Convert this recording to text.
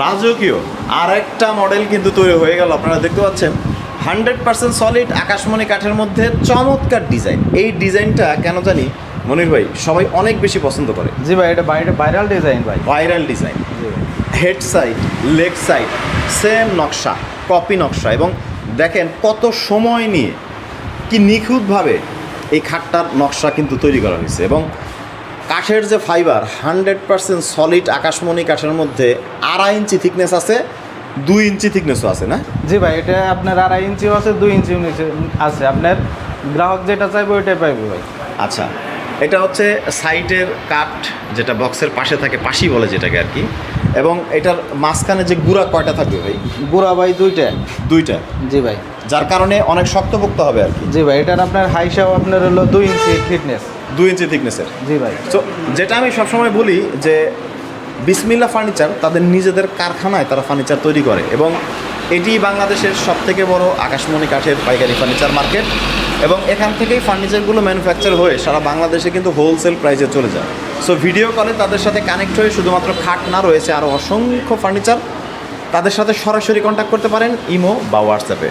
রাজকীয় আর একটা মডেল কিন্তু তৈরি হয়ে গেল, আপনারা দেখতে পাচ্ছেন 100% সলিড আকাশমণি কাঠের মধ্যে চমৎকার ডিজাইন। এই ডিজাইনটা কেন জানি মনির ভাই সবাই অনেক বেশি পছন্দ করে। জি ভাই, এটা ভাইরাল ডিজাইন ভাই। Viral design, head side leg side same নকশা, কপি নকশা, এবং দেখেন কত সময় নিয়ে কি নিখুঁতভাবে এই খাটটার নকশা কিন্তু তৈরি করা হয়েছে। এবং কাঠের যে ফাইবার 100% সলিড আকাশমণি কাঠের মধ্যে 2.5 ইঞ্চি থিকনেস আছে, 2 ইঞ্চি থিকনেসও আছে না? জি ভাই, এটা আপনার 2.5 ইঞ্চিও আছে, 2 ইঞ্চিও আছে। আপনার গ্রাহক যেটা চাইবে ওইটাই পাইবে ভাই। আচ্ছা, এটা হচ্ছে সাইডের কাঠ, যেটা বক্সের পাশে থাকে, পাশি বলে যেটাকে আর কি। এবং এটার মাঝখানে যে গুঁড়া কয়টা থাকবে ভাই? গুড়া ভাই দুইটা। জি ভাই, যার কারণে অনেক শক্তপোক্ত হবে আর কি। জি ভাই, এটার আপনার হাইসাও আপনার হলো 2 ইঞ্চি থিকনেস। 2 ইঞ্চি থিকনেসের। জি ভাই। তো যেটা আমি সবসময় বলি যে বিসমিল্লাহ ফার্নিচার তাদের নিজেদের কারখানায় তারা ফার্নিচার তৈরি করে, এবং এটি বাংলাদেশের সবথেকে বড় আকাশমণি কাঠের পাইকারি ফার্নিচার মার্কেট। এবং এখান থেকেই ফার্নিচারগুলো ম্যানুফ্যাকচার হয়ে সারা বাংলাদেশে কিন্তু হোলসেল প্রাইসে চলে যায়। সো ভিডিও কলে তাদের সাথে কানেক্ট হয়ে শুধুমাত্র খাট না, রয়েছে আরও অসংখ্য ফার্নিচার, তাদের সাথে সরাসরি কন্ট্যাক্ট করতে পারেন ইমো বা হোয়াটসঅ্যাপে।